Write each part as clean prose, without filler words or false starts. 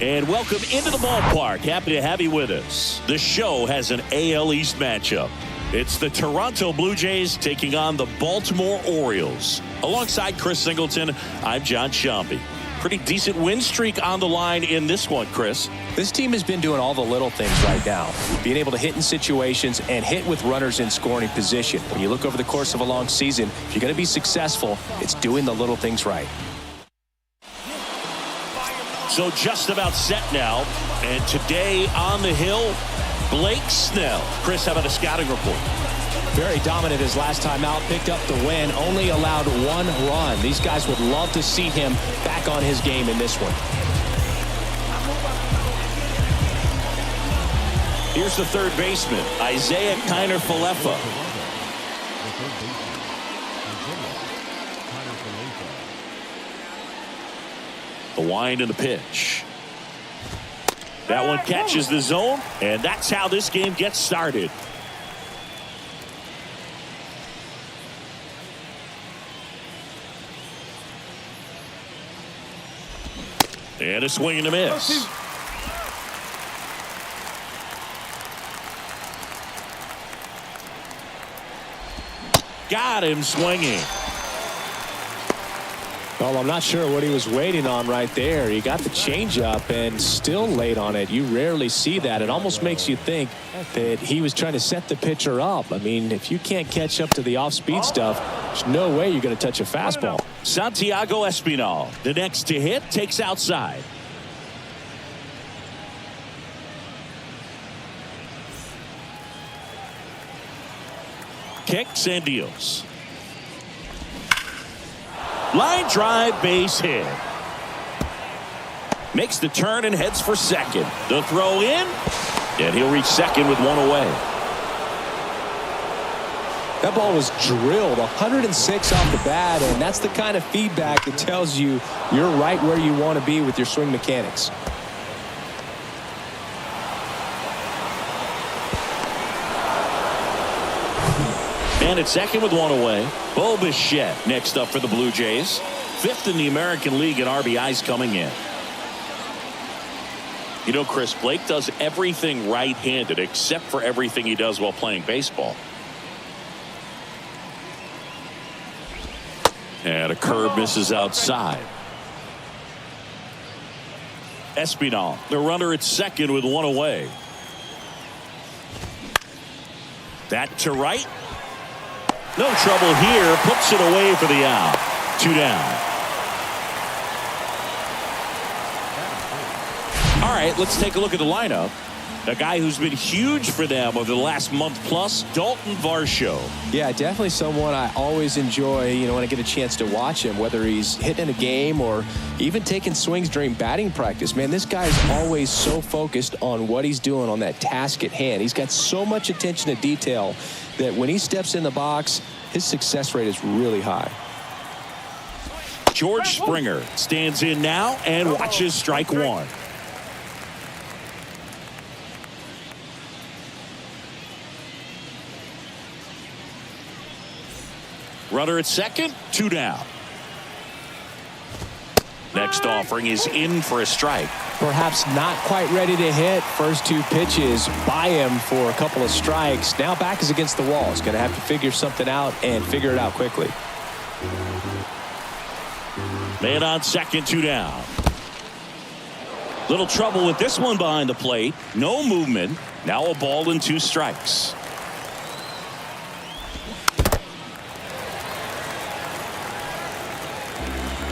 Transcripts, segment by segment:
And welcome into the ballpark. Happy to have you with us. The show has an AL East matchup. It's the Toronto Blue Jays taking on the Baltimore Orioles. Alongside Chris Singleton, I'm John Sciambi. Pretty decent win streak on the line in this one, Chris. This team has been doing all the little things right now. Being able to hit in situations and hit with runners in scoring position. When you look over the course of a long season, if you're going to be successful, it's doing the little things right. So just about set now. And today on the hill, Blake Snell. Chris, how about a scouting report? Very dominant his last time out. Picked up the win. Only allowed one run. These guys would love to see him back on his game in this one. Here's the third baseman, Isaiah Kiner-Falefa. The wind and the pitch. That one catches the zone, and that's how this game gets started. And a swing and a miss. Got him swinging. Well, I'm not sure what he was waiting on right there. He got the changeup and still late on it. You rarely see that. It almost makes you think that he was trying to set the pitcher up. I mean, if you can't catch up to the off-speed stuff, there's no way you're going to touch a fastball. Santiago Espinal, the next to hit, takes outside. Kicks and deals. Line drive, base hit. Makes the turn and heads for second. The throw in, and he'll reach second with one away. That ball was drilled 106 off the bat, and that's the kind of feedback that tells you you're right where you want to be with your swing mechanics. And at second with one away, Bo Bichette next up for the Blue Jays. Fifth in the American League in RBIs coming in. You know, Chris, Blake does everything right-handed except for everything he does while playing baseball. And a curve misses outside. Espinal, the runner at second with one away. That to right. No trouble here. Puts it away for the out. 2 down. All right, let's take a look at the lineup. A guy who's been huge for them over the last month plus, Dalton Varsho. Yeah, definitely someone I always enjoy, when I get a chance to watch him, whether he's hitting a game or even taking swings during batting practice. Man, this guy is always so focused on what he's doing on that task at hand. He's got so much attention to detail that when he steps in the box, his success rate is really high. George Springer stands in now and watches strike one. Runner at second, 2 down. Next offering is in for a strike. Perhaps not quite ready to hit. First 2 pitches by him for a couple of strikes. Now back is against the wall. He's going to have to figure something out and figure it out quickly. Man on second, 2 down. Little trouble with this one behind the plate. No movement. Now a ball and 2 strikes.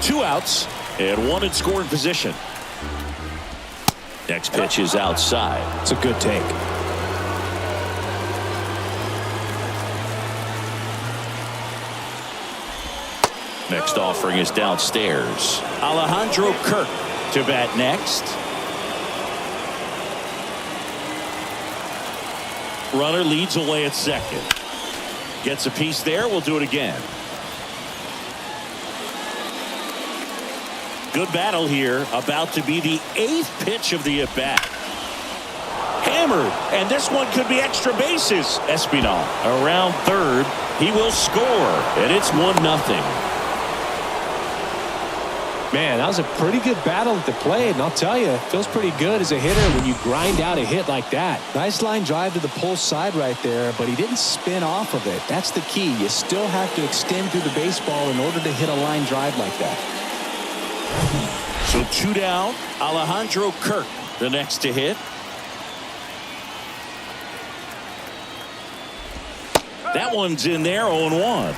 Two outs and one in scoring position. Next pitch is outside. It's a good take. Next offering is downstairs. Alejandro Kirk to bat next. Runner leads away at second. Gets a piece there. We'll do it again. Good battle here. About to be the 8th pitch of the at-bat. Hammered, and this one could be extra bases. Espinal around third. He will score, and it's 1-0. Man, that was a pretty good battle at the plate, and I'll tell you, it feels pretty good as a hitter when you grind out a hit like that. Nice line drive to the pull side right there, but he didn't spin off of it. That's the key. You still have to extend through the baseball in order to hit a line drive like that. So 2 down. Alejandro Kirk, the next to hit. That one's in there, 0-1.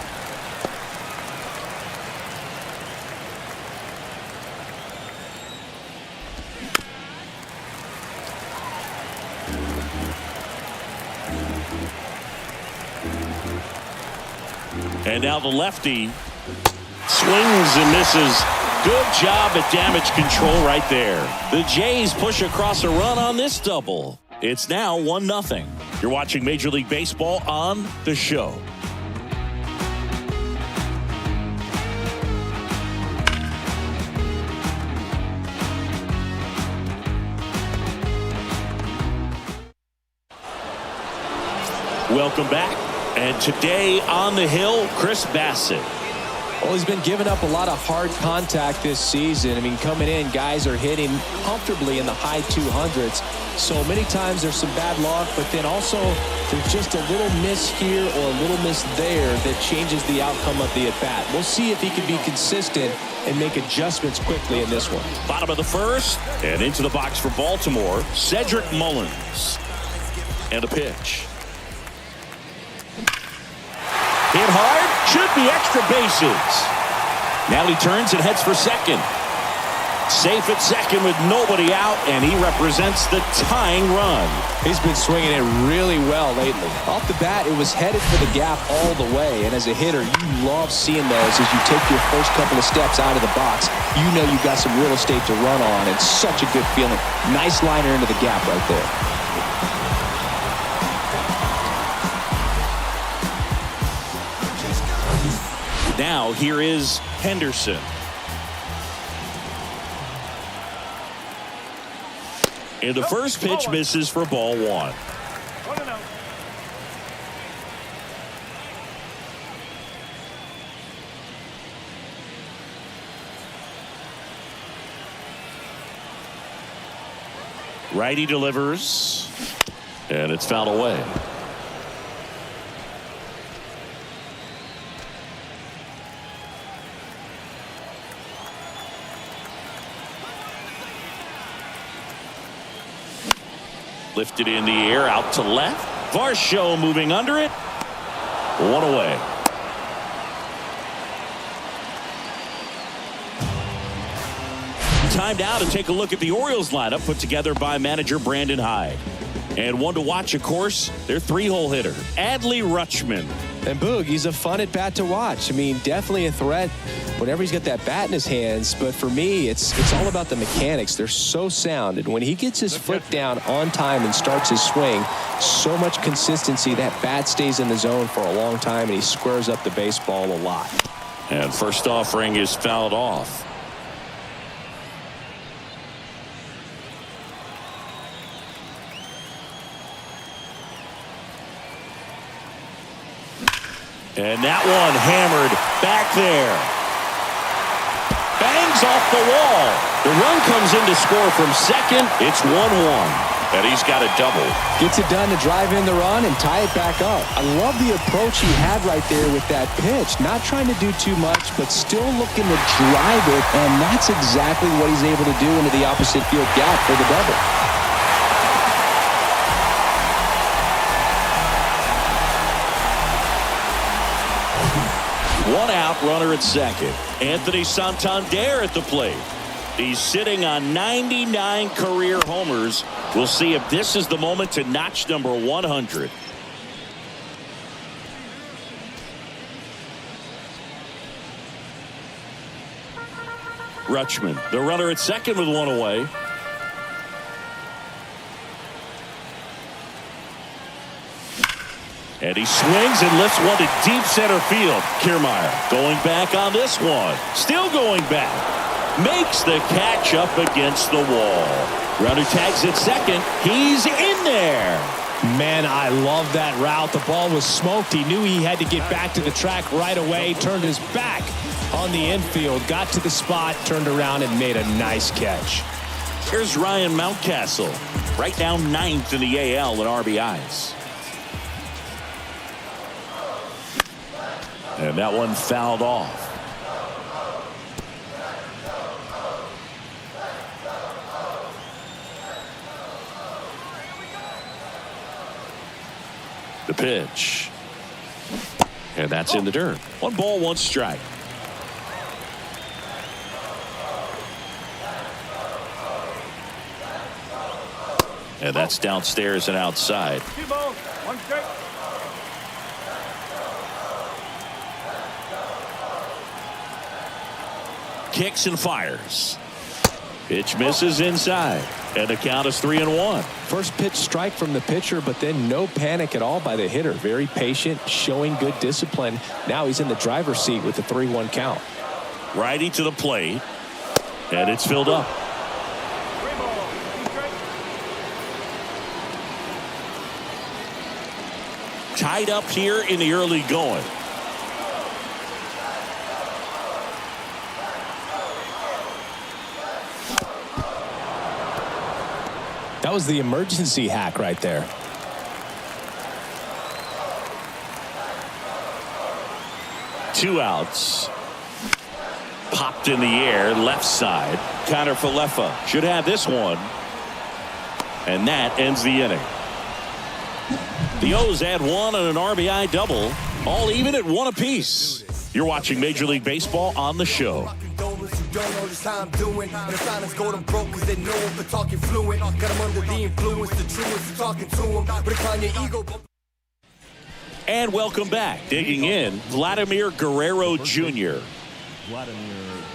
And now the lefty swings and misses. Good job at damage control right there. The Jays push across a run on this double. It's now 1-0. You're watching Major League Baseball on The Show. Welcome back. And today on the hill, Chris Bassett. Well, he's been giving up a lot of hard contact this season. I mean, coming in, guys are hitting comfortably in the high 200s. So many times there's some bad luck, but then also there's just a little miss here or a little miss there that changes the outcome of the at-bat. We'll see if he can be consistent and make adjustments quickly in this one. Bottom of the first, and into the box for Baltimore, Cedric Mullins. And a pitch. Hit hard, should be extra bases. Now he turns and heads for second. Safe at second with nobody out, and he represents the tying run. He's been swinging it really well lately. Off the bat, it was headed for the gap all the way, and as a hitter, you love seeing those as you take your first couple of steps out of the box. You know you've got some real estate to run on. It's such a good feeling. Nice liner into the gap right there. Now here is Henderson. And the first pitch misses for ball 1. Righty delivers, and it's fouled away. Lifted in the air, out to left. Varsho moving under it. 1 away. Time now to take a look at the Orioles lineup put together by manager Brandon Hyde. And one to watch, of course, their 3-hole hitter, Adley Rutschman. And Boog, he's a fun at bat to watch. I mean, definitely a threat whenever he's got that bat in his hands. But for me, it's all about the mechanics. They're so sound. And when he gets his foot down on time and starts his swing, so much consistency, that bat stays in the zone for a long time, and he squares up the baseball a lot. And first offering is fouled off. And that one hammered back there. Bangs off the wall. The run comes in to score from second. It's 1-1. And he's got a double. Gets it done to drive in the run and tie it back up. I love the approach he had right there with that pitch. Not trying to do too much, but still looking to drive it. And that's exactly what he's able to do into the opposite field gap for the double. One out, runner at second. Anthony Santander at the plate. He's sitting on 99 career homers. We'll see if this is the moment to notch number 100. Rutschman, the runner at second with 1 away. And he swings and lifts one to deep center field. Kiermaier going back on this one. Still going back. Makes the catch up against the wall. Runner tags at second. He's in there. Man, I love that route. The ball was smoked. He knew he had to get back to the track right away. Turned his back on the infield, got to the spot, turned around, and made a nice catch. Here's Ryan Mountcastle, right now 9th in the AL in RBIs. And that one fouled off. The pitch. And that's in the dirt. 1 ball, 1 strike. And that's downstairs and outside. 2 balls, 1 strike. Kicks and fires. Pitch misses inside. And the count is 3-1. First pitch strike from the pitcher, but then no panic at all by the hitter. Very patient, showing good discipline. Now he's in the driver's seat with the 3-1 count. Righty to the plate. And it's filled up. 3 balls, 2 strike. Tied up here in the early going. That was the emergency hack right there. Two outs. Popped in the air, left side. Connor Falefa should have this one. And that ends the inning. The O's add 1 on an RBI double. All even at 1 apiece. You're watching Major League Baseball on the show. Don't know just how I'm doing. And the silence go them broke cause they know him for talking fluent. Got them under the influence, the truest, talking to him. But it's on your ego. And welcome back. Digging in, Vladimir Guerrero Jr.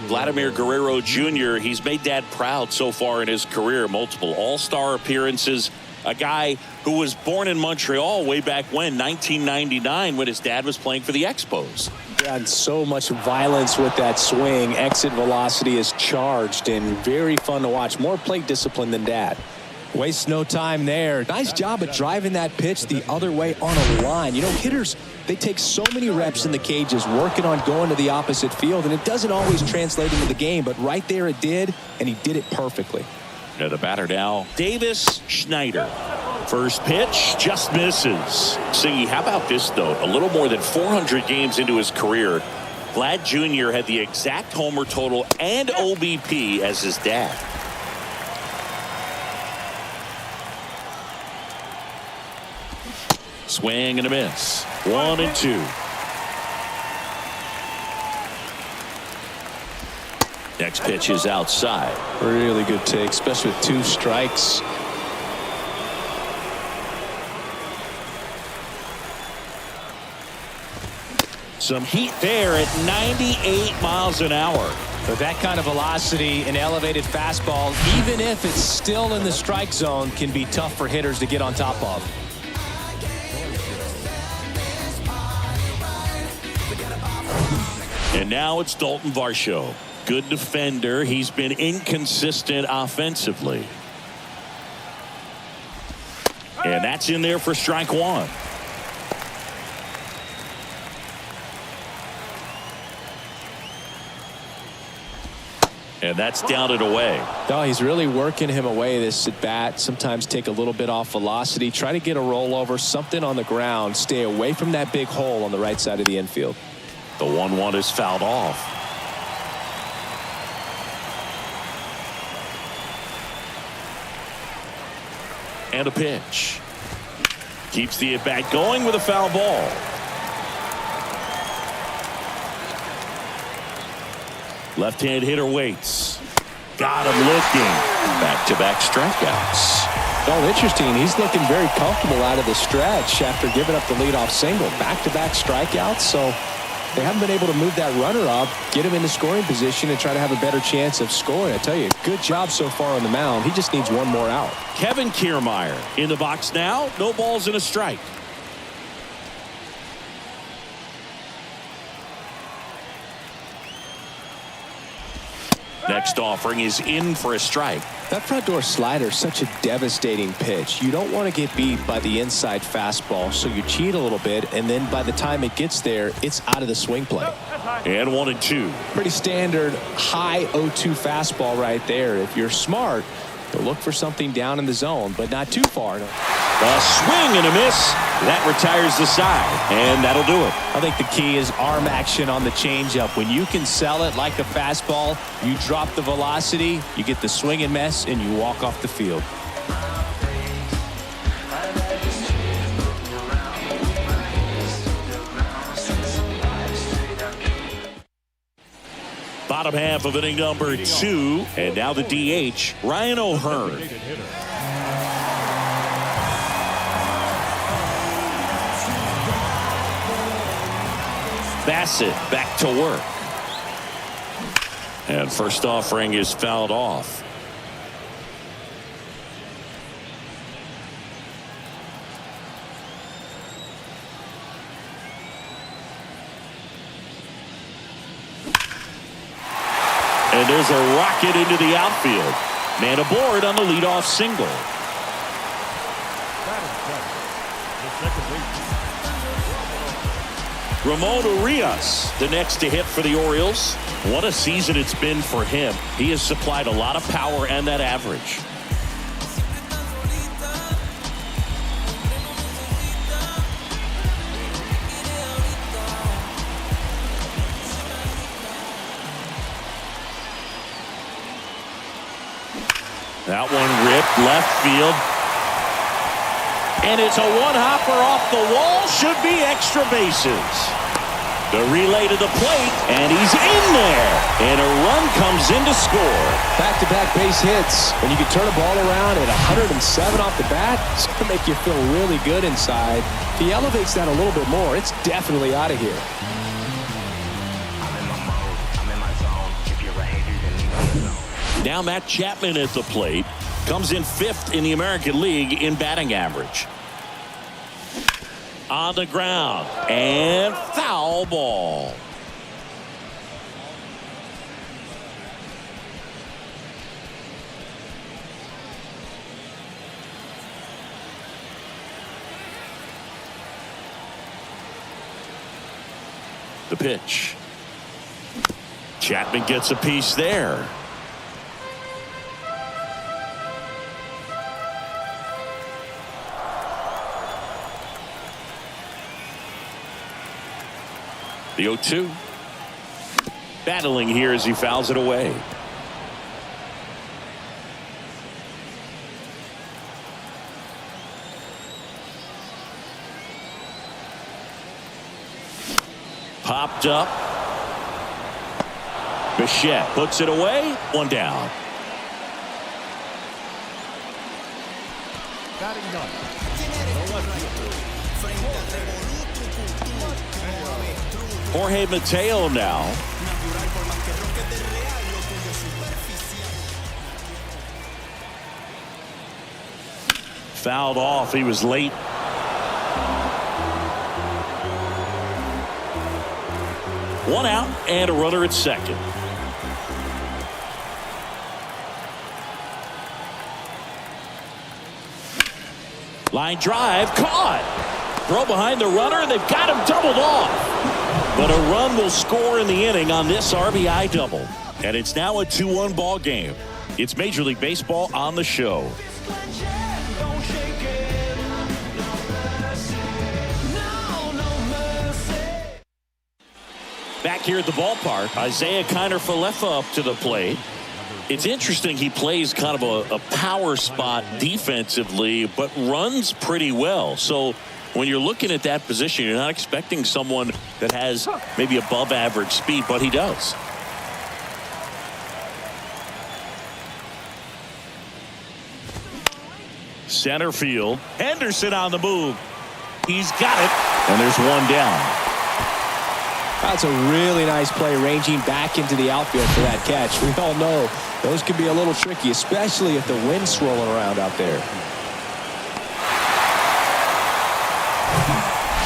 Vladimir Guerrero Jr. He's made Dad proud so far in his career. Multiple all-star appearances. A guy who was born in Montreal way back when, 1999, when his dad was playing for the Expos. And so much violence with that swing. Exit velocity is charged and very fun to watch. More plate discipline than Dad. Wastes no time there. Nice job of driving that pitch the other way on a line. You know, hitters, they take so many reps in the cages working on going to the opposite field, and it doesn't always translate into the game, but right there it did, and he did it perfectly. And the batter now, Davis Schneider. First pitch just misses. Siggy, how about this, though? A little more than 400 games into his career, Vlad Jr. had the exact homer total and OBP as his dad. Swing and a miss. 1-2. Next pitch is outside. Really good take, especially with 2 strikes. Some heat there at 98 miles an hour. But that kind of velocity, an elevated fastball, even if it's still in the strike zone, can be tough for hitters to get on top of. And now it's Dalton Varsho. Good defender. He's been inconsistent offensively. And that's in there for strike 1. And that's down and away. No, he's really working him away this at bat. Sometimes take a little bit off velocity. Try to get a rollover, something on the ground. Stay away from that big hole on the right side of the infield. The 1-1 is fouled off. And a pitch. Keeps the at-bat going with a foul ball. Left-hand hitter waits. Got him looking. Back-to-back strikeouts. Oh, interesting. He's looking very comfortable out of the stretch after giving up the leadoff single. Back-to-back strikeouts, so they haven't been able to move that runner up, get him into scoring position, and try to have a better chance of scoring. I tell you, good job so far on the mound. He just needs 1 more out. Kevin Kiermaier in the box now. No balls and a strike. Next offering is in for a strike. That front door slider is such a devastating pitch. You don't want to get beat by the inside fastball, so you cheat a little bit, and then by the time it gets there, it's out of the swing play. And 1-2. Pretty standard high 0-2 fastball right there. If you're smart, you'll look for something down in the zone, but not too far. A swing and a miss. That retires the side, and that'll do it. I think the key is arm action on the changeup. When you can sell it like a fastball, you drop the velocity, you get the swing and miss, and you walk off the field. Bottom half of inning number 2, and now the DH, Ryan O'Hearn. Bassett back to work. And first offering is fouled off. And there's a rocket into the outfield. Man aboard on the leadoff single. Ramon Urias, the next to hit for the Orioles. What a season it's been for him. He has supplied a lot of power and that average. That one ripped left field. And it's a one-hopper off the wall. Should be extra bases. The relay to the plate, and he's in there. And a run comes in to score. Back-to-back base hits. When you can turn a ball around at 107 off the bat, it's going to make you feel really good inside. If he elevates that a little bit more, it's definitely out of here. Now Matt Chapman at the plate. Comes in 5th in the American League in batting average. On the ground. And foul ball. The pitch. Chapman gets a piece there. The 0-2. Battling here as he fouls it away. Popped up. Bichette puts it away. One down. Batting done. Jorge Mateo now. Fouled off. He was late. One out and a runner at second. Line drive caught. Throw behind the runner, and they've got him doubled off. But a run will score in the inning on this RBI double. And it's now a 2-1 ball game. It's Major League Baseball on the show. Back here at the ballpark, Isaiah Kiner-Falefa up to the plate. It's interesting, he plays kind of a power spot defensively, but runs pretty well. So when you're looking at that position, you're not expecting someone that has maybe above average speed, but he does. Center field. Henderson on the move. He's got it. And there's one down. That's a really nice play, ranging back into the outfield for that catch. We all know those can be a little tricky, especially if the wind's swirling around out there.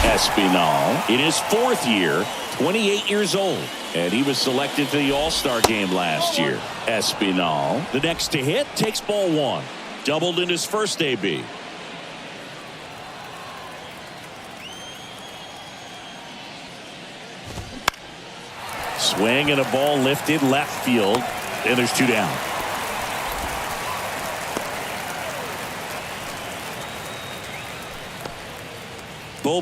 Espinal in his 4th year, 28 years old, and he was selected to the All-Star game last year. Espinal, the next to hit, takes ball 1. Doubled in his first AB. Swing and a ball lifted left field, and there's 2 down.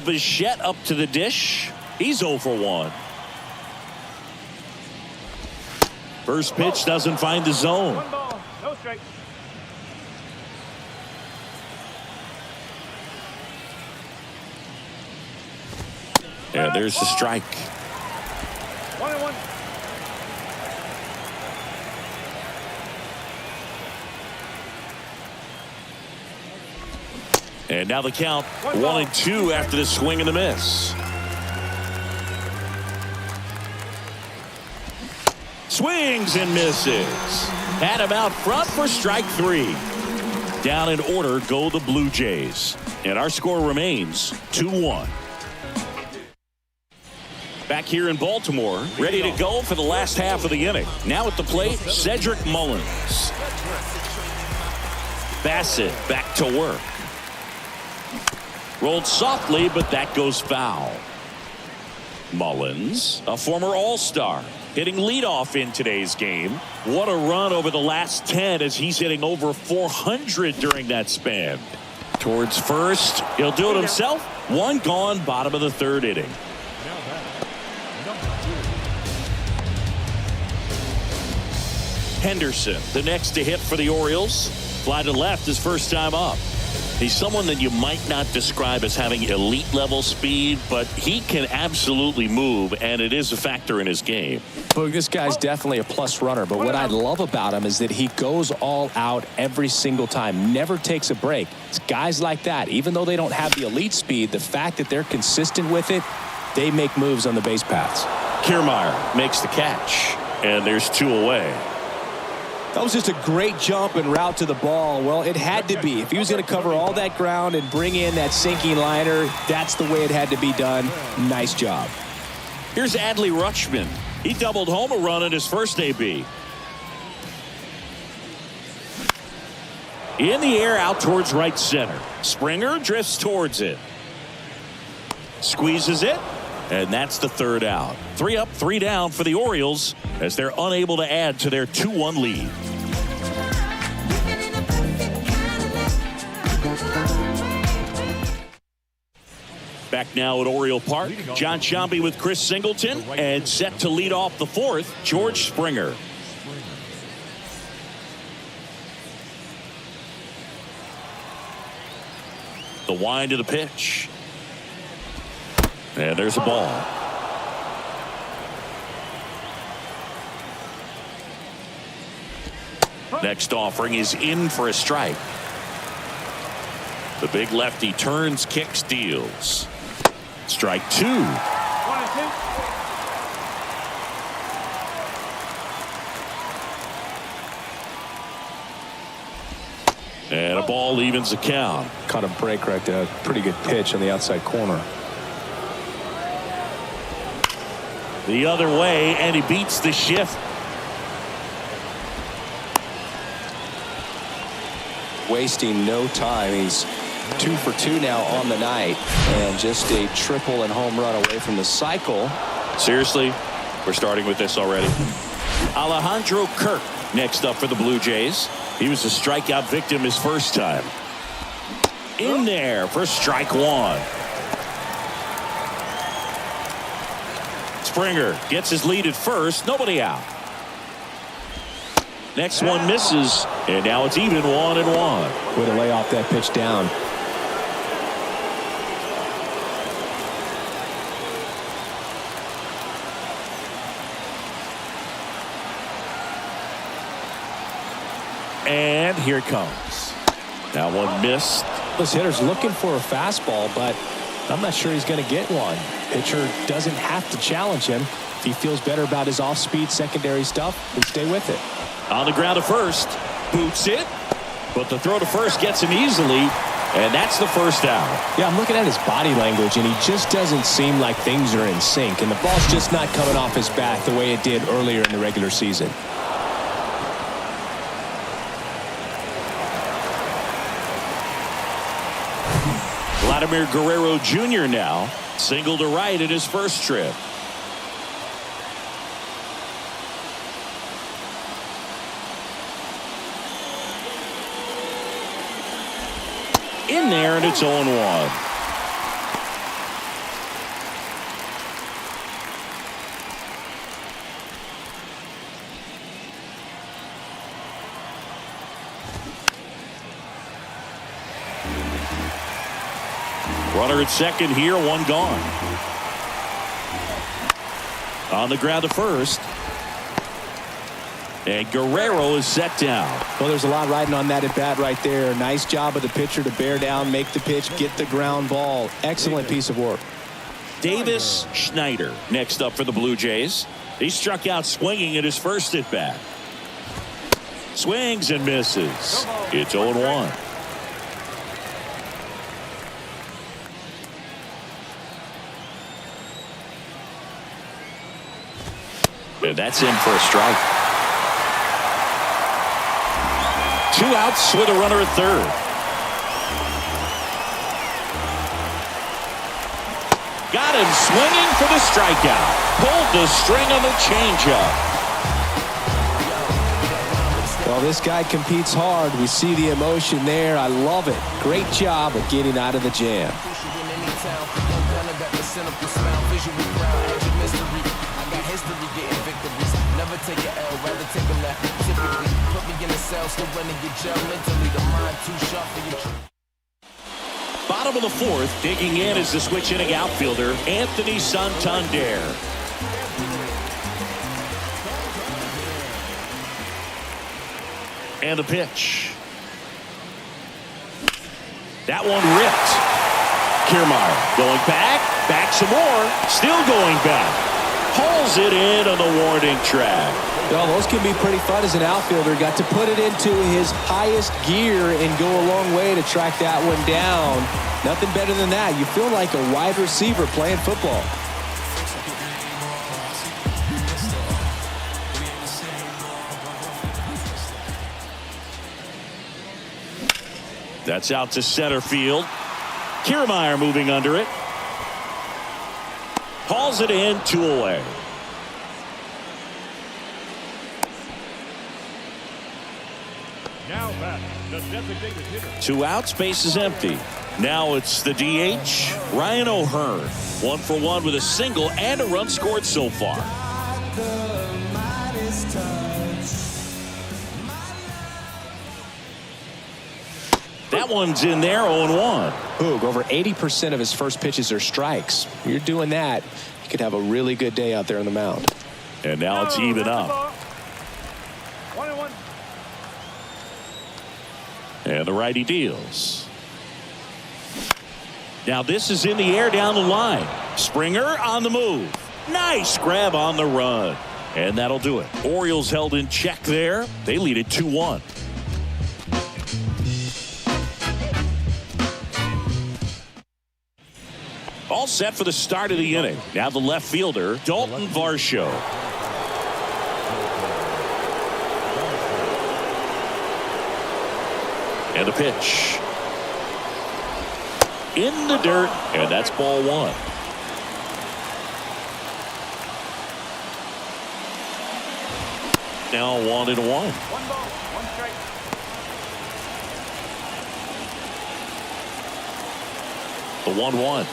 Bichette up to the dish. He's 0 for 1. First pitch doesn't find the zone. 1 ball, no strike. And there's the strike. 1-1. And now the count 1-2 after the swing and the miss. Swings and misses. Had him out front for strike 3. Down in order go the Blue Jays. And our score remains 2-1. Back here in Baltimore, ready to go for the last half of the inning. Now at the plate, Cedric Mullins. Bassett back to work. Rolled softly, but that goes foul. Mullins, a former All-Star, hitting leadoff in today's game. What a run over the last 10 as he's hitting over 400 during that span. Towards first, he'll do it himself. 1 gone, bottom of the 3rd inning. Henderson, the next to hit for the Orioles. Fly to left his first time up. He's someone that you might not describe as having elite level speed, but he can absolutely move, and it is a factor in his game. Look, this guy's definitely a plus runner, but what I love about him is that he goes all out every single time, never takes a break. It's guys like that, even though they don't have the elite speed, the fact that they're consistent with it, they make moves on the base paths. Kiermaier makes the catch, and there's 2 away. That was just a great jump and route to the ball. Well, it had to be. If he was going to cover all that ground and bring in that sinking liner, that's the way it had to be done. Nice job. Here's Adley Rutschman. He doubled home a run in his first AB. In the air out towards right center. Springer drifts towards it. Squeezes it. And that's the 3rd out. 3 up, 3 down for the Orioles as they're unable to add to their 2-1 lead. Back now at Oriole Park, John Sciambi with Chris Singleton, and set to lead off the 4th, George Springer. The wind of the pitch. And there's a ball. Next offering is in for a strike. The big lefty turns, kicks, deals. Strike 2. 1-2. And a ball evens the count. Caught a break right there. Pretty good pitch on the outside corner. The other way, and he beats the shift. Wasting no time. He's 2 for 2 now on the night, and just a triple and home run away from the cycle. Seriously, we're starting with this already. Alejandro Kirk next up for the Blue Jays. He was a strikeout victim his first time. In there for strike 1. Springer gets his lead at first. Nobody out. Next one misses, and now it's even 1-1. Way to lay off that pitch down. And here it comes. That one missed. This hitter's looking for a fastball, but I'm not sure he's going to get one. Pitcher doesn't have to challenge him. If he feels better about his off-speed secondary stuff, then stay with it. On the ground to first. Boots it. But the throw to first gets him easily. And that's the first out. Yeah, I'm looking at his body language, and he just doesn't seem like things are in sync. And the ball's just not coming off his bat the way it did earlier in the regular season. Vladimir Guerrero Jr. now. Single to right at his first trip. In there, and it's 0-1. Runner at second here, one gone. On the ground to first. And Guerrero is set down. Well, there's a lot riding on that at bat right there. Nice job of the pitcher to bear down, make the pitch, get the ground ball. Excellent piece of work. Davis Schneider next up for the Blue Jays. He struck out swinging at his first at bat. Swings and misses. It's 0-1. And that's in for a strike. 2 outs with a runner at third. Got him swinging for the strikeout. Pulled the string on the changeup. Well, this guy competes hard. We see the emotion there. I love it. Great job of getting out of the jam. Never take an L, rather take them that typically put me in a cell, still running your jail mentally. The mind too sharp for your. Bottom of the fourth, digging in is the switch hitting outfielder Anthony Santander. And the pitch. That one ripped. Kiermaier going back some more, still going back. Pulls it in on the warning track. Well, those can be pretty fun as an outfielder. Got to put it into his highest gear and go a long way to track that one down. Nothing better than that. You feel like a wide receiver playing football. That's out to center field. Kiermaier moving under it. Hauls it in, 2 away. Now back, the designated hitter. 2 outs, base is empty. Now it's the DH, Ryan O'Hearn. 1 for 1 with a single and a run scored so far. That one's in there, 0-1. Boog, over 80% of his first pitches are strikes. You're doing that, you could have a really good day out there on the mound. And now it's even up. 1-1. And the righty deals. Now this is in the air down the line. Springer on the move. Nice grab on the run. And that'll do it. Orioles held in check there. They lead it 2-1. All set for the start of the inning. Now the left fielder, Dalton Varsho. And the pitch. In the dirt, and that's ball 1. Now 1-1. 1 ball, 1 strike. The 1-1.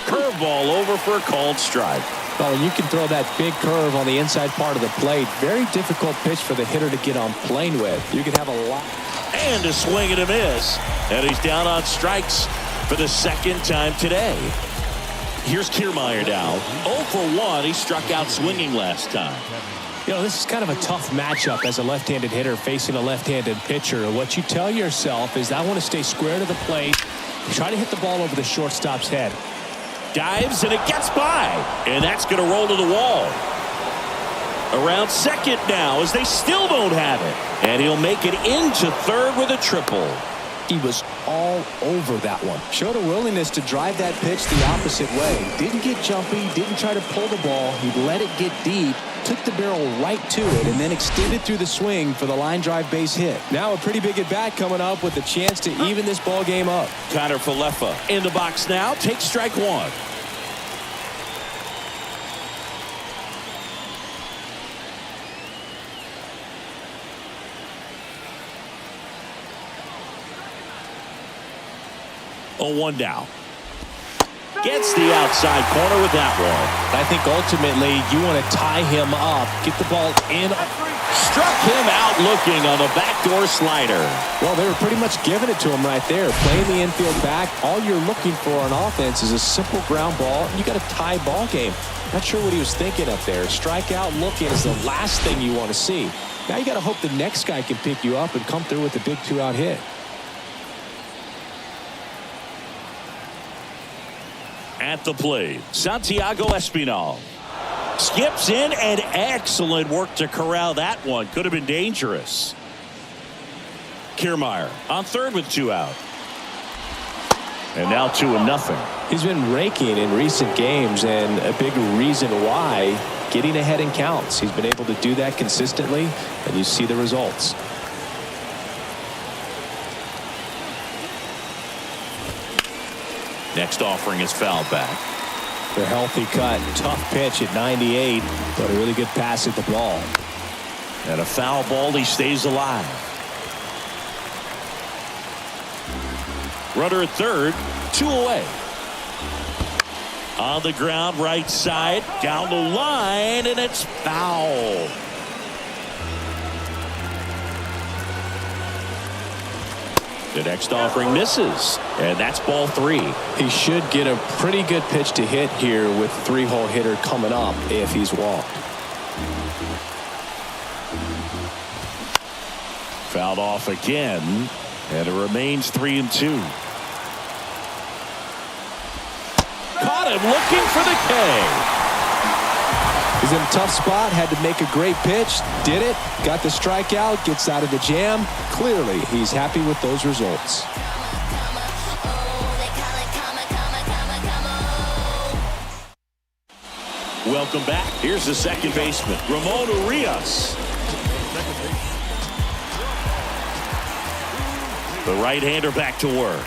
Curveball over for a called strike. Well, you can throw that big curve on the inside part of the plate. Very difficult pitch for the hitter to get on plane with. You could have a lot. And a swing and a miss. And he's down on strikes for the second time today. Here's Kiermaier now. 0 for 1. He struck out swinging last time. You know, this is kind of a tough matchup as a left-handed hitter facing a left-handed pitcher. What you tell yourself is, I want to stay square to the plate. Try to hit the ball over the shortstop's head. Dives and it gets by. And that's going to roll to the wall. Around second now as they still don't have it. And he'll make it into third with a triple. He was all over that one. Showed a willingness to drive that pitch the opposite way. Didn't get jumpy, didn't try to pull the ball. He let it get deep, took the barrel right to it, and then extended through the swing for the line drive base hit. Now a pretty big at bat coming up with a chance to even this ball game up. Connor Falefa in the box now. Takes strike 1. 0-1 now. Gets the outside corner with that one. I think ultimately you want to tie him up, get the ball in. Struck him out looking on the backdoor slider. Well, they were pretty much giving it to him right there. Playing the infield back. All you're looking for on offense is a simple ground ball. You got a tie ball game. Not sure what he was thinking up there. Strikeout looking is the last thing you want to see. Now you got to hope the next guy can pick you up and come through with a big 2-out hit. At the plate, Santiago Espinal. Skips in, and excellent work to corral that one. Could have been dangerous. Kiermaier on third with 2 out. And now 2-0. He's been raking in recent games, and a big reason why, getting ahead in counts. He's been able to do that consistently, and you see the results. Next offering is fouled back. The healthy cut, tough pitch at 98, but a really good pass at the ball. And a foul ball, he stays alive. Runner at third, 2 away. On the ground, right side, down the line, and it's foul. The next offering misses, and that's ball 3. He should get a pretty good pitch to hit here with 3-hole hitter coming up if he's walked. Fouled off again, and it remains 3-2. Caught him looking for the K. He's in a tough spot, had to make a great pitch, did it, got the strikeout, gets out of the jam. Clearly, he's happy with those results. Welcome back. Here's the second baseman, Ramon Urias. The right-hander back to work.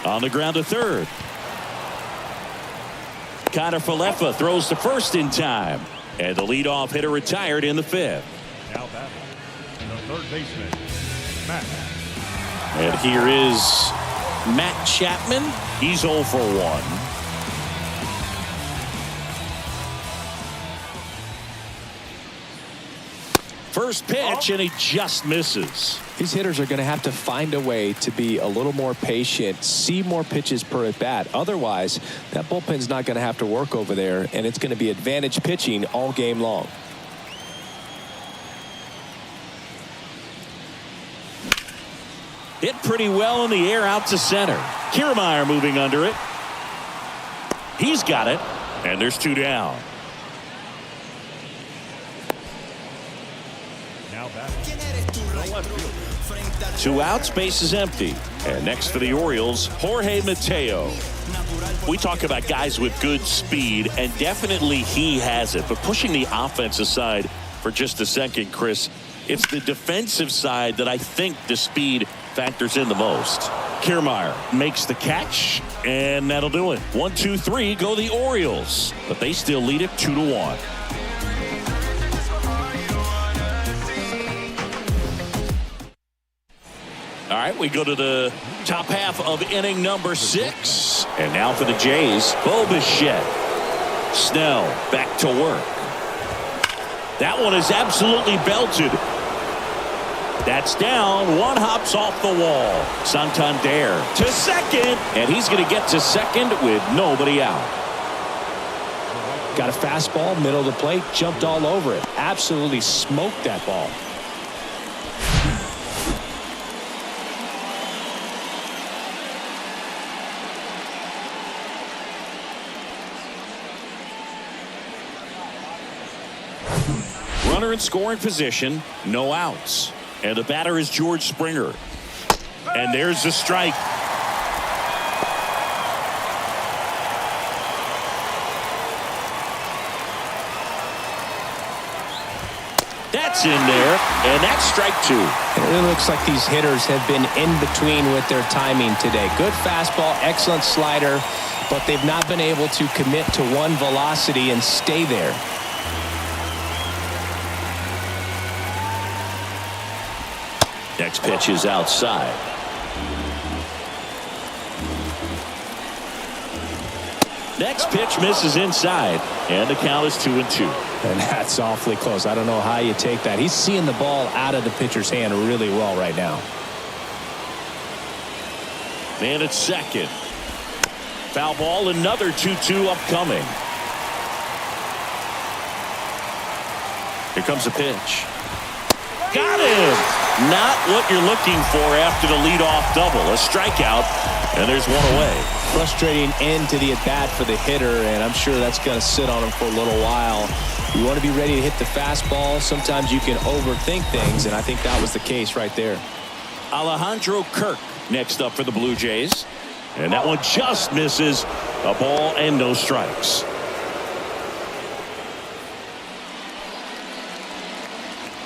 On the ground to third. Connor Falefa throws to first in time. And the leadoff hitter retired in the 5th. Now batting, the third baseman, Matt. And here is Matt Chapman. He's 0 for 1. First pitch, and he just misses. These hitters are going to have to find a way to be a little more patient, see more pitches per at bat. Otherwise, that bullpen's not going to have to work over there, and it's going to be advantage pitching all game long. Hit pretty well in the air out to center. Kiermaier moving under it. He's got it, and there's 2 down. Now batting, the left fielder. 2 outs, base is empty. And next for the Orioles, Jorge Mateo. We talk about guys with good speed, and definitely he has it. But pushing the offense aside for just a second, Chris, it's the defensive side that I think the speed factors in the most. Kiermaier makes the catch, and that'll do it. 1, 2, 3 go the Orioles, but they still lead it 2-1. All right, we go to the top half of inning number 6. And now for the Jays, Bo Bichette. Snell back to work. That one is absolutely belted. That's down. One hops off the wall. Santander to second, and he's going to get to second with nobody out. Got a fastball, middle of the plate, jumped all over it. Absolutely smoked that ball. Runner in scoring position, no outs. And the batter is George Springer. And there's the strike. That's in there, and that's strike 2. It really looks like these hitters have been in between with their timing today. Good fastball, excellent slider, but they've not been able to commit to one velocity and stay there. Next pitch is outside. Next pitch misses inside, and the count is 2-2. And that's awfully close. I don't know how you take that. He's seeing the ball out of the pitcher's hand really well right now. And it's second. Foul ball, another 2-2 upcoming. Here comes the pitch. Got him! Not what you're looking for after the leadoff double. A strikeout, and there's one away. Frustrating end to the at-bat for the hitter, and I'm sure that's going to sit on him for a little while. You want to be ready to hit the fastball. Sometimes you can overthink things, and I think that was the case right there. Alejandro Kirk next up for the Blue Jays. And that one just misses. A ball and no strikes.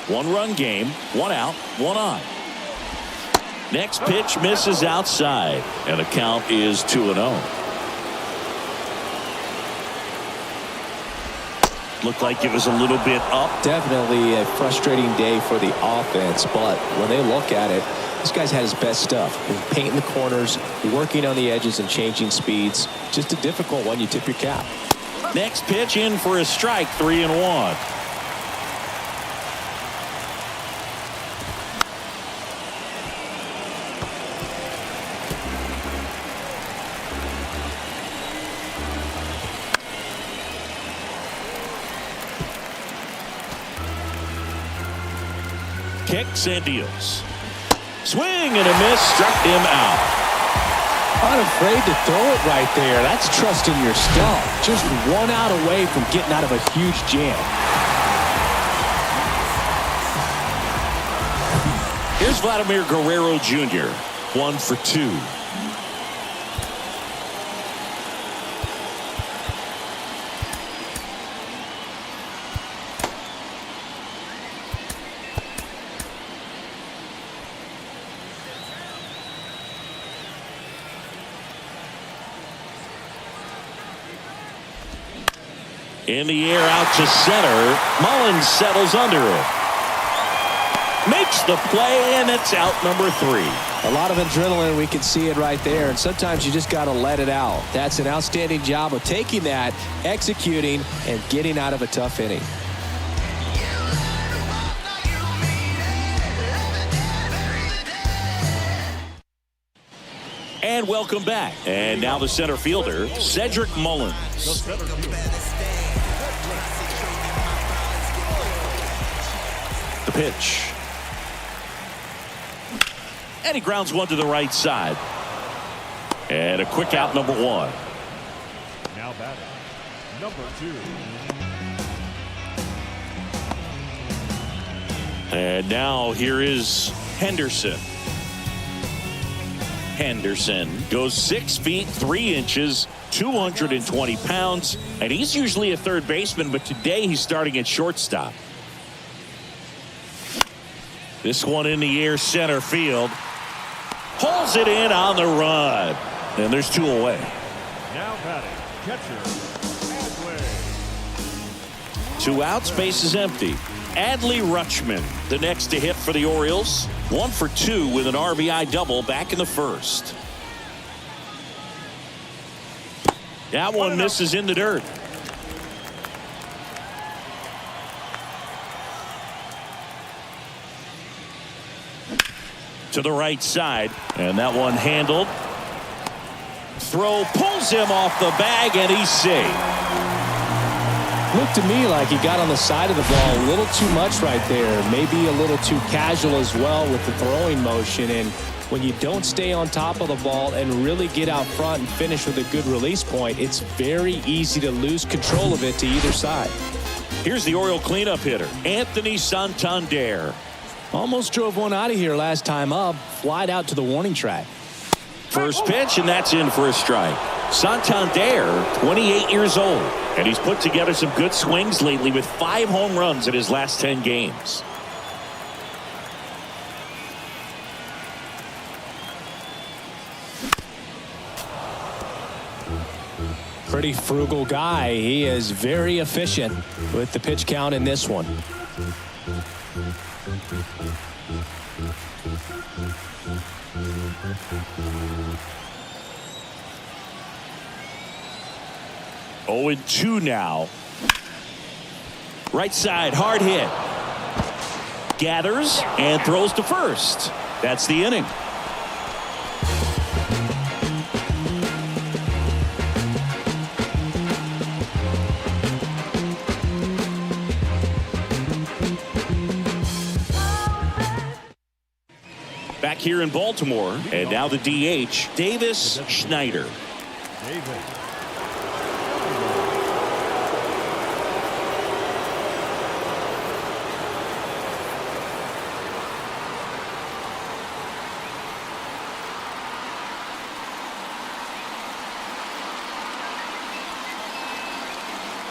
One-run game, one out, one on. Next pitch misses outside, and the count is 2-0. Looked like it was a little bit up. Definitely a frustrating day for the offense, but when they look at it, this guy's had his best stuff. He's painting the corners, working on the edges and changing speeds. Just a difficult one. You tip your cap. Next pitch in for a strike, 3-1. Kicks and deals. Swing and a miss, struck him out. Not afraid to throw it right there. That's trusting your stuff. Just one out away from getting out of a huge jam. Here's Vladimir Guerrero Jr. 1 for 2. In the air out to center. Mullins settles under it. Makes the play, and it's out number 3. A lot of adrenaline. We can see it right there. And sometimes you just got to let it out. That's an outstanding job of taking that, executing, and getting out of a tough inning. And welcome back. And now the center fielder, Cedric Mullins. The pitch. And he grounds one to the right side. And a quick out, number 1. Now batting, number 2. And now here is Henderson. Henderson goes 6 feet 3 inches, 220 pounds, and he's usually a third baseman, but today he's starting at shortstop. This one in the air, center field. Pulls it in on the run. And there's 2 away. Now batting, catcher, Adley. 2 outs, base is empty. Adley Rutschman, the next to hit for the Orioles. 1 for 2 with an RBI double back in the first. That one misses in the dirt. To the right side, and that one handled. Throw pulls him off the bag, and he's safe. Looked to me like he got on the side of the ball a little too much right there. Maybe a little too casual as well with the throwing motion. And when you don't stay on top of the ball and really get out front and finish with a good release point, it's very easy to lose control of it to either side. Here's the Oriole cleanup hitter, Anthony Santander. Almost drove one out of here last time up, flied out to the warning track. First pitch, and that's in for a strike. Santander, 28 years old, and he's put together some good swings lately with 5 home runs in his last 10 games. Pretty frugal guy. He is very efficient with the pitch count in this one. 0-2 now. Right side, hard hit. Gathers and throws to first. That's the inning. Back here in Baltimore, and now the DH, Davis Schneider.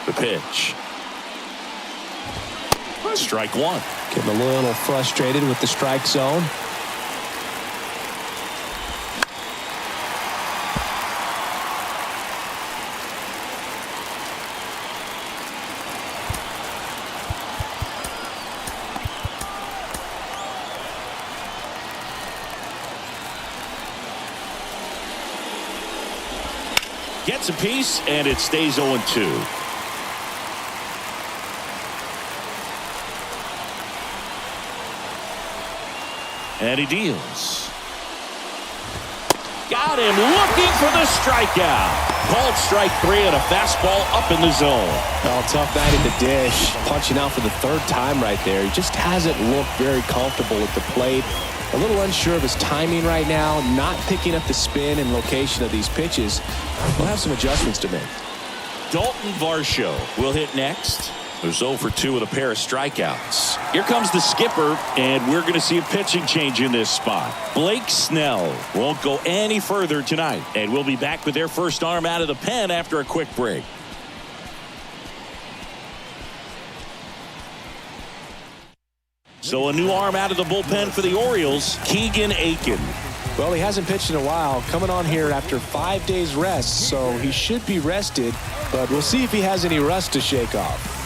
The pitch. Strike one. Getting a little frustrated with the strike zone. Gets a piece, and it stays 0-2. And he deals. Got him looking for the strikeout. Called strike three and a fastball up in the zone. Oh, tough night at the dish. Punching out for the third time right there. He just hasn't looked very comfortable with the plate. A little unsure of his timing right now. Not picking up the spin and location of these pitches. We'll have some adjustments to make. Dalton Varsho will hit next. There's 0-2 with a pair of strikeouts. Here comes the skipper, and we're going to see a pitching change in this spot. Blake Snell won't go any further tonight, and we'll be back with their first arm out of the pen after a quick break. So a new arm out of the bullpen for the Orioles, Keegan Aiken. Well, he hasn't pitched in a while, coming on here after 5 days rest, so he should be rested, but we'll see if he has any rust to shake off.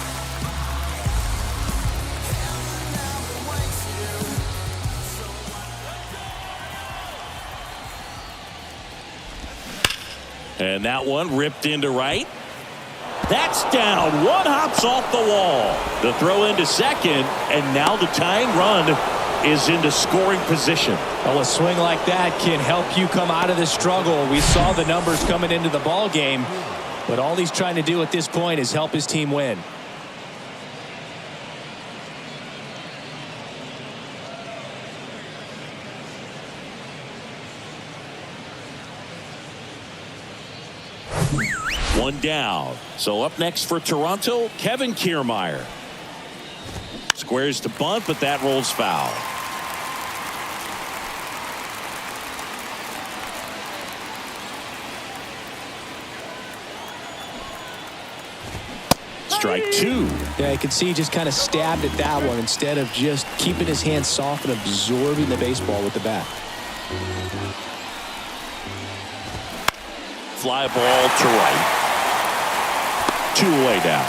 And that one ripped into right. That's down. One hops off the wall. The throw into second, and now the tying run is into scoring position. Well, a swing like that can help you come out of this struggle. We saw the numbers coming into the ball game, but all he's trying to do at this point is help his team win. One down. So up next for Toronto, Kevin Kiermaier. Squares to bunt, but that rolls foul. Strike two. Yeah, you can see he just kind of stabbed at that one instead of just keeping his hands soft and absorbing the baseball with the bat. Fly ball to right. 2 away down.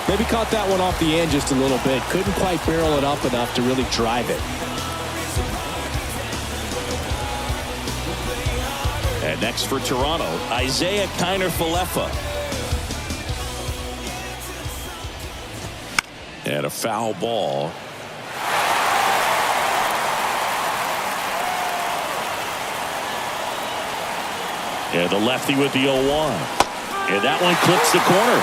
Maybe caught that one off the end just a little bit. Couldn't quite barrel it up enough to really drive it. And next for Toronto, Isaiah Kiner-Falefa. And a foul ball. And the lefty with the 0-1. And that one clips the corner.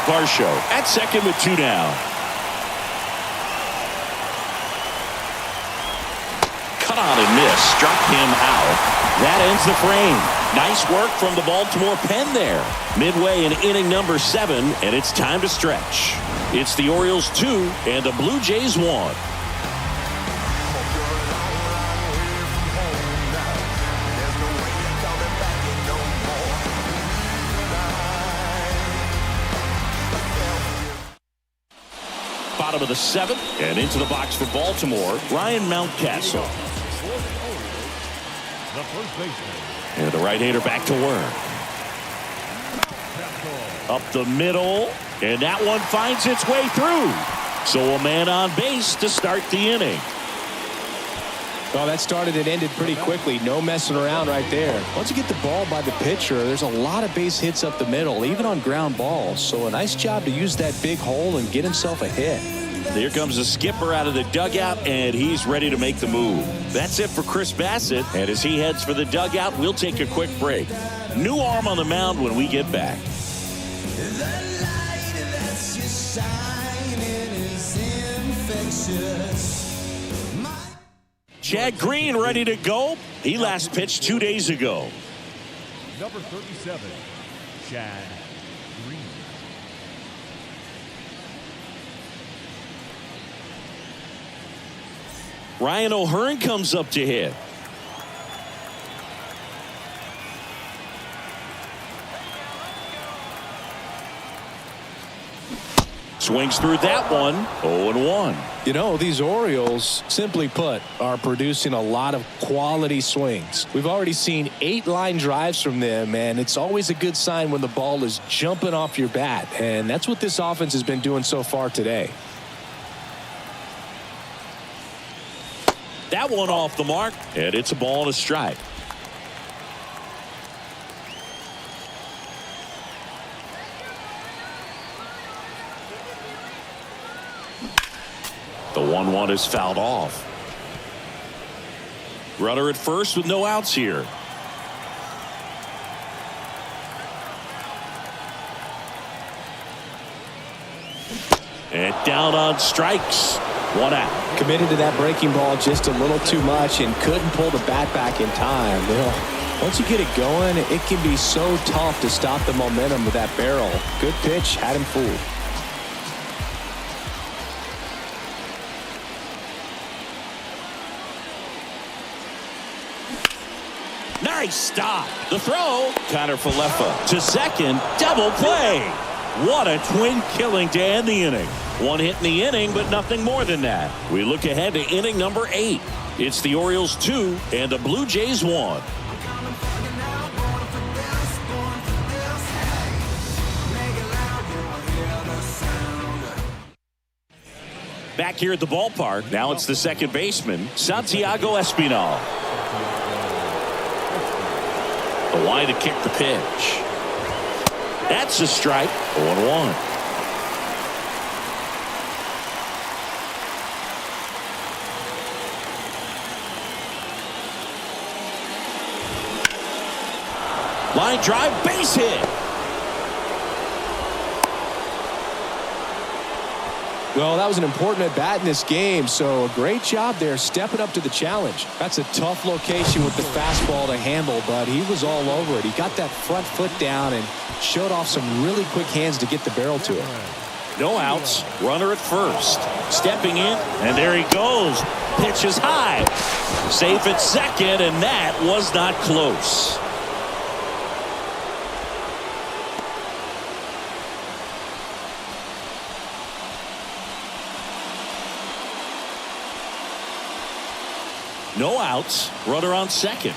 Varsho at second with 2 down. Cut on and miss. Struck him out. That ends the frame. Nice work from the Baltimore pen there. Midway in inning number 7, and it's time to stretch. It's the Orioles 2 and the Blue Jays 1. Bottom of the 7th, and into the box for Baltimore, Ryan Mountcastle. The first baseman. And the right-hander back to work. Up the middle, and that one finds its way through. So a man on base to start the inning. Well, that started and ended pretty quickly. No messing around right there. Once you get the ball by the pitcher, there's a lot of base hits up the middle, even on ground balls. So a nice job to use that big hole and get himself a hit. Here comes the skipper out of the dugout, and he's ready to make the move. That's it for Chris Bassett. And as he heads for the dugout, we'll take a quick break. New arm on the mound when we get back. Chad Green ready to go. He last pitched 2 days ago. Number 37, Chad Green. Ryan O'Hearn comes up to hit. Swings through that one. 0-1. You know, these Orioles, simply put, are producing a lot of quality swings. We've already seen 8 line drives from them, and it's always a good sign when the ball is jumping off your bat. And that's what this offense has been doing so far today. That one off the mark, and it's a ball and a strike. The 1-1 is fouled off. Runner at first with no outs here. And down on strikes. 1 out. Committed to that breaking ball just a little too much and couldn't pull the bat back in time. Once you get it going, it can be so tough to stop the momentum with that barrel. Good pitch, had him fooled. Nice stop. The throw. Connor Falefa to second. Double play. What a twin killing to end the inning. 1 hit in the inning, but nothing more than that. We look ahead to inning number 8. It's the Orioles 2 and the Blue Jays 1. Back here at the ballpark, now it's the second baseman, Santiago Espinal. The line to kick the pitch. That's a strike. 0-1. Line drive, base hit. Well, that was an important at bat in this game, so a great job there stepping up to the challenge. That's a tough location with the fastball to handle, but he was all over it. He got that front foot down and showed off some really quick hands to get the barrel to it. No outs, runner at first. Stepping in, and there he goes. Pitch is high. Safe at second, and that was not close. No outs, runner on second.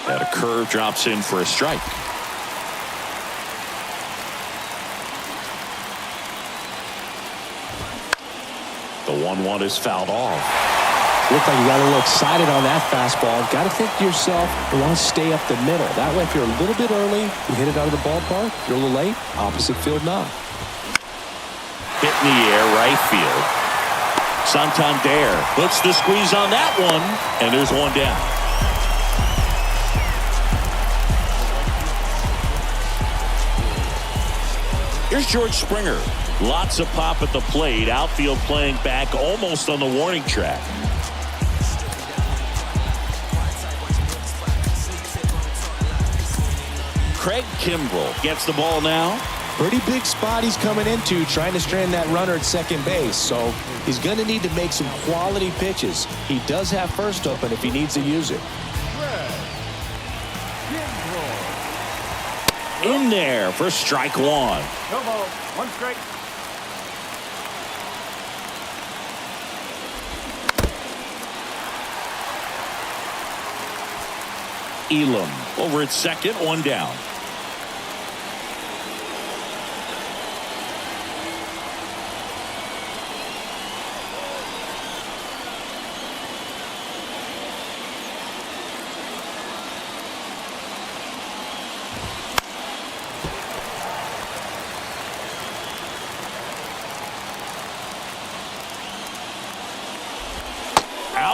And a curve drops in for a strike. The 1-1 is fouled off. Looked like you got a little excited on that fastball. Got to think to yourself, you want to stay up the middle. That way, if you're a little bit early, you hit it out of the ballpark. If you're a little late, opposite field knock. Hit in the air, right field. Santander puts the squeeze on that one, and there's one down. Here's George Springer. Lots of pop at the plate. Outfield playing back almost on the warning track. Craig Kimbrell gets the ball now. Pretty big spot he's coming into, trying to strand that runner at second base. So he's going to need to make some quality pitches. He does have first open if he needs to use it. In there for strike 1. No ball, 1 strike. Elam over at second, 1 down.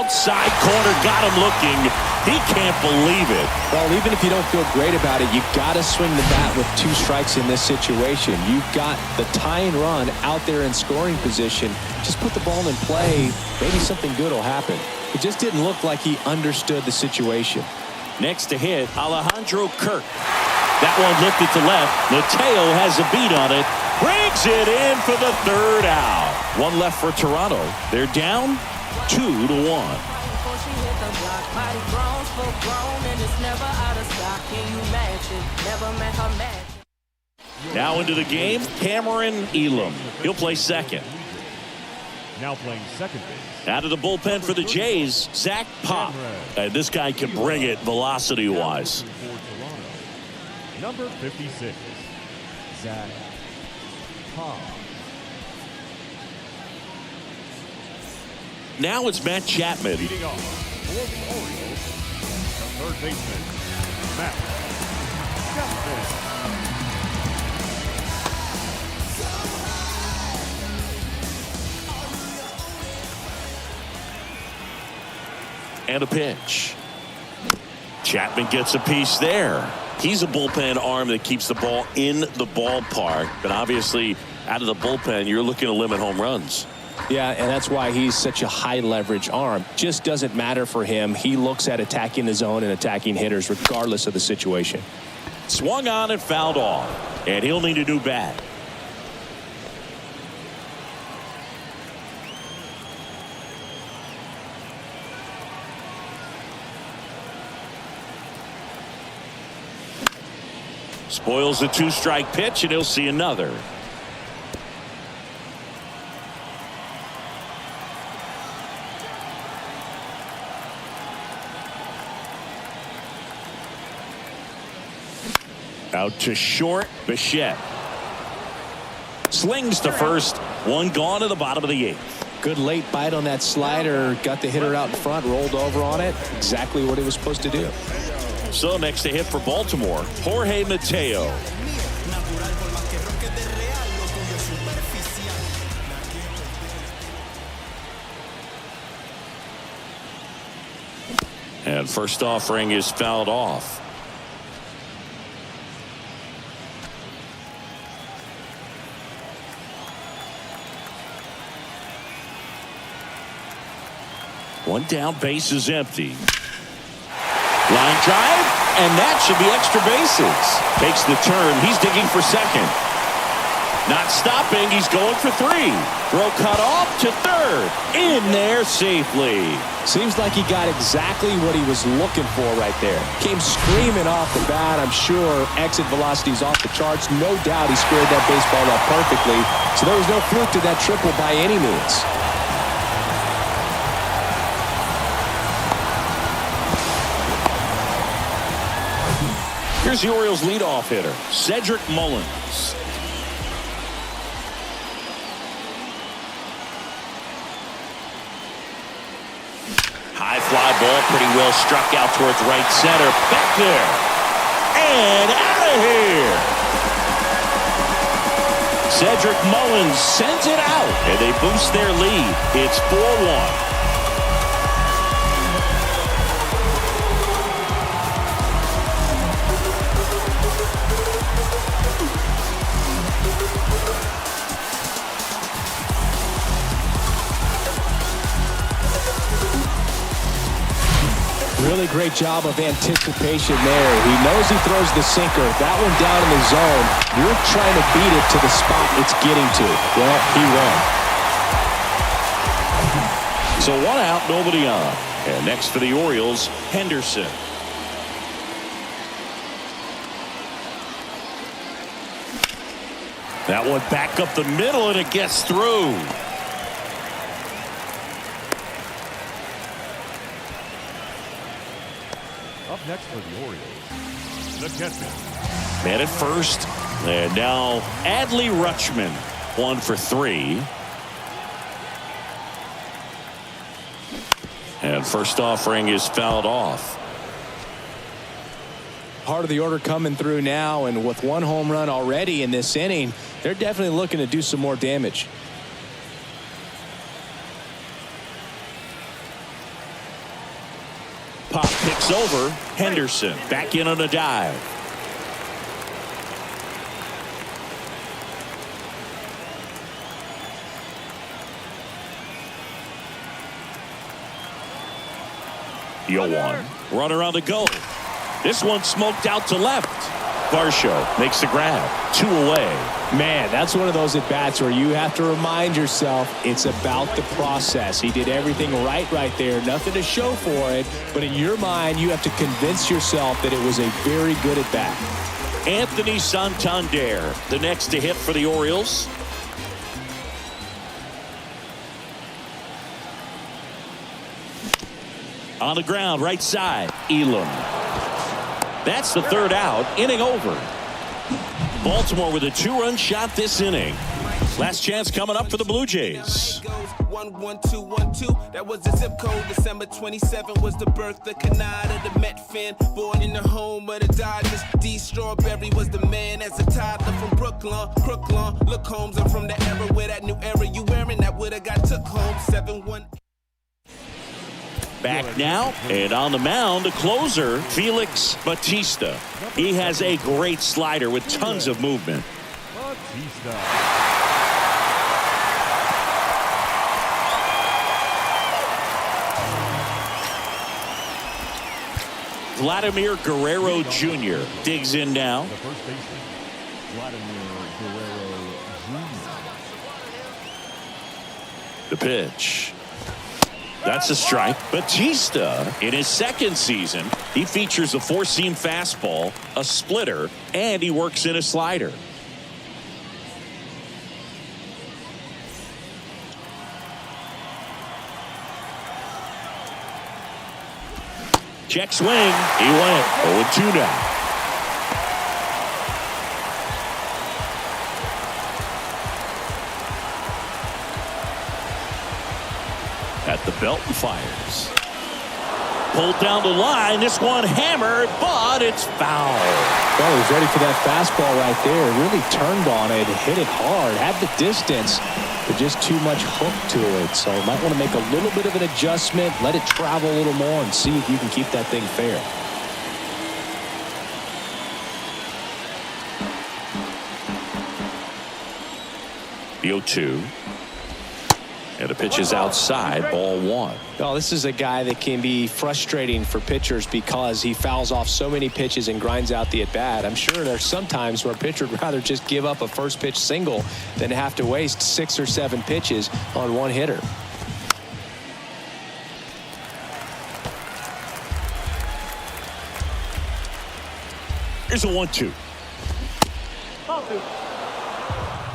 outside corner, got him looking. He can't believe it. Well, even if you don't feel great about it, you got to swing the bat with 2 strikes in this situation. You've got the tying run out there in scoring position. Just put the ball in play. Maybe something good will happen. It just didn't look like he understood the situation. Next to hit, Alejandro Kirk. That one lifted to left. Mateo has a beat on it. Brings it in for the 3rd out. 1 left for Toronto. They're down 2-1. Now into the game, Cameron Elam. He'll play second. Now playing second base. Out of the bullpen for the Jays, Zach Pop. This guy can bring it velocity-wise. Number 56, Zach Pop. Now it's Matt Chapman. Leading off for the Orioles, the third baseman, Matt Chapman. And a pitch. Chapman gets a piece there. He's a bullpen arm that keeps the ball in the ballpark. But obviously, out of the bullpen, you're looking to limit home runs. Yeah, and that's why he's such a high leverage arm. Just doesn't matter for him. He looks at attacking the zone and attacking hitters regardless of the situation. Swung on and fouled off. And he'll need a new bat. Spoils the 2-strike pitch, and he'll see another. Out to short, Bichette. Slings to first. 1 gone to the bottom of the 8th. Good late bite on that slider. Got the hitter out in front, rolled over on it. Exactly what he was supposed to do. So next to hit for Baltimore, Jorge Mateo. And first offering is fouled off. One down, base is empty. Line drive, and that should be extra bases. Takes the turn. He's digging for second. Not stopping. He's going for 3. Throw cut off to third. In there safely. Seems like he got exactly what he was looking for right there. Came screaming off the bat. I'm sure exit velocity's off the charts. No doubt he squared that baseball up perfectly. So there was no fluke to that triple by any means. Here's the Orioles leadoff hitter, Cedric Mullins. High fly ball, pretty well struck out towards right center. Back there. And out of here. Cedric Mullins sends it out, and they boost their lead. It's 4-1. Really great job of anticipation there. He knows he throws the sinker. That one down in the zone. You're trying to beat it to the spot it's getting to. Well, he won. So 1 out, nobody on. And next for the Orioles, Henderson. That one back up the middle, and it gets through. Up next for the Orioles, the catcher. Man at first, and now Adley Rutschman, 1 for 3. And first offering is fouled off. Part of the order coming through now, and with 1 home run already in this inning, they're definitely looking to do some more damage. over. Henderson back in on a dive. Yoan, runner on the go. This one smoked out to left. Varsho makes the grab. 2 away. Man, that's one of those at-bats where you have to remind yourself it's about the process. He did everything right there. Nothing to show for it. But in your mind, you have to convince yourself that it was a very good at-bat. Anthony Santander, the next to hit for the Orioles. On the ground, right side, Elam. That's the 3rd out, inning over. Baltimore with a 2-run shot this inning. Last chance coming up for the Blue Jays. 11212. That was the zip code. December 27 was the birth of Canada, the Met fan, born in the home of the Dodgers. D. Strawberry was the man as a toddler from Brooklyn. Look, Holmes, I'm from the era where that new era you wearing that would have got took home. 7-1. Back now, and on the mound, the closer, Felix Bautista. He has a great slider with tons of movement. Bautista. Vladimir Guerrero Jr. digs in now. The first baseman, Vladimir Guerrero Jr. The pitch. That's a strike. Bautista, in his 2nd season, he features a 4-seam fastball, a splitter, and he works in a slider. Check swing. He went 0-2 now. At the belt and fires. Pulled down the line. This one hammered, but it's foul. Well, he was ready for that fastball right there. Really turned on it, hit it hard, had the distance, but just too much hook to it. So you might want to make a little bit of an adjustment, let it travel a little more, and see if you can keep that thing fair. The 0-2. And the pitch is outside, ball 1. Well, this is a guy that can be frustrating for pitchers because he fouls off so many pitches and grinds out the at-bat. I'm sure there's some times where a pitcher would rather just give up a first pitch single than have to waste 6 or 7 pitches on one hitter. Here's a 1-2.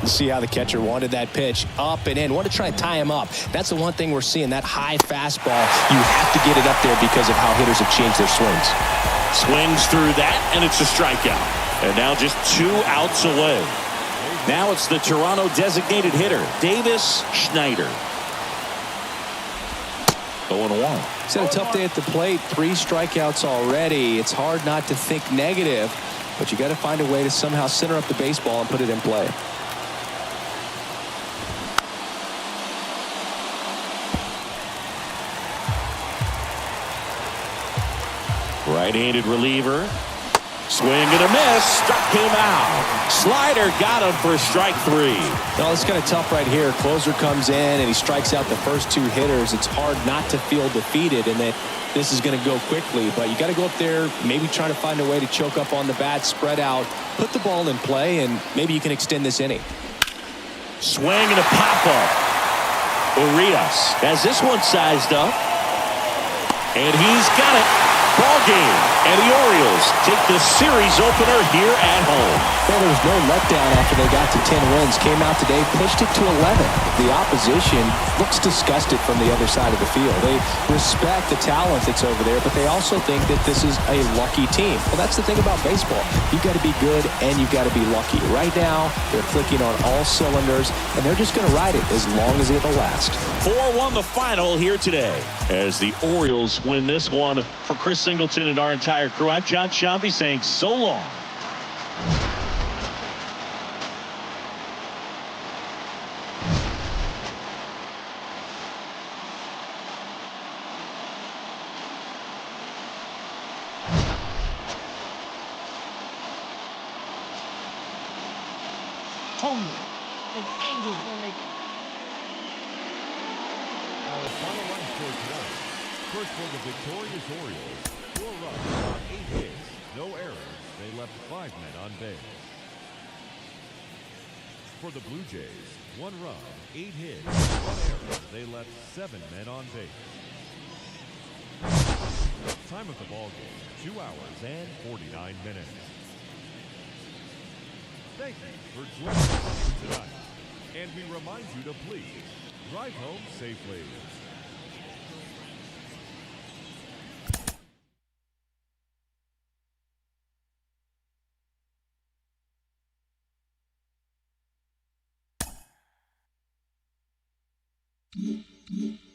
See how the catcher wanted that pitch up and in. Want to try and tie him up. That's the one thing we're seeing, that high fastball. You have to get it up there because of how hitters have changed their swings. Swings through that, and it's a strikeout. And now just 2 outs away. Now it's the Toronto designated hitter, Davis Schneider. 0-1. He's had a tough day at the plate. 3 strikeouts already. It's hard not to think negative, but you got to find a way to somehow center up the baseball and put it in play. Right-handed reliever. Swing and a miss. Struck him out. Slider got him for strike 3. Well, it's kind of tough right here. Closer comes in and he strikes out the first 2 hitters. It's hard not to feel defeated and that this is going to go quickly. But you got to go up there, maybe try to find a way to choke up on the bat, spread out, put the ball in play, and maybe you can extend this inning. Swing and a pop-up. Urias has this one sized up. And he's got it. Ball game, and the Orioles take the series opener here at home. Well, there was no letdown after they got to 10 wins. Came out today, pushed it to 11. The opposition looks disgusted from the other side of the field. They respect the talent that's over there, but they also think that this is a lucky team. Well, that's the thing about baseball. You've got to be good, and you've got to be lucky. Right now, they're clicking on all cylinders, and they're just going to ride it as long as it'll last. 4-1 the final here today as the Orioles win this one. For Chris Singleton and our entire crew, I'm John Sciambi saying so long. told you. The Angels gonna make it. The final run score tonight. First for the victorious Orioles. 4 runs on 8 hits, no errors. They left 5 men on base. For the Blue Jays, 1 run, 8 hits, 1 error. They left 7 men on base. Time of the ball game, 2 hours and 49 minutes. Thank you for joining us tonight. And we remind you to please drive home safely. Mm-hmm.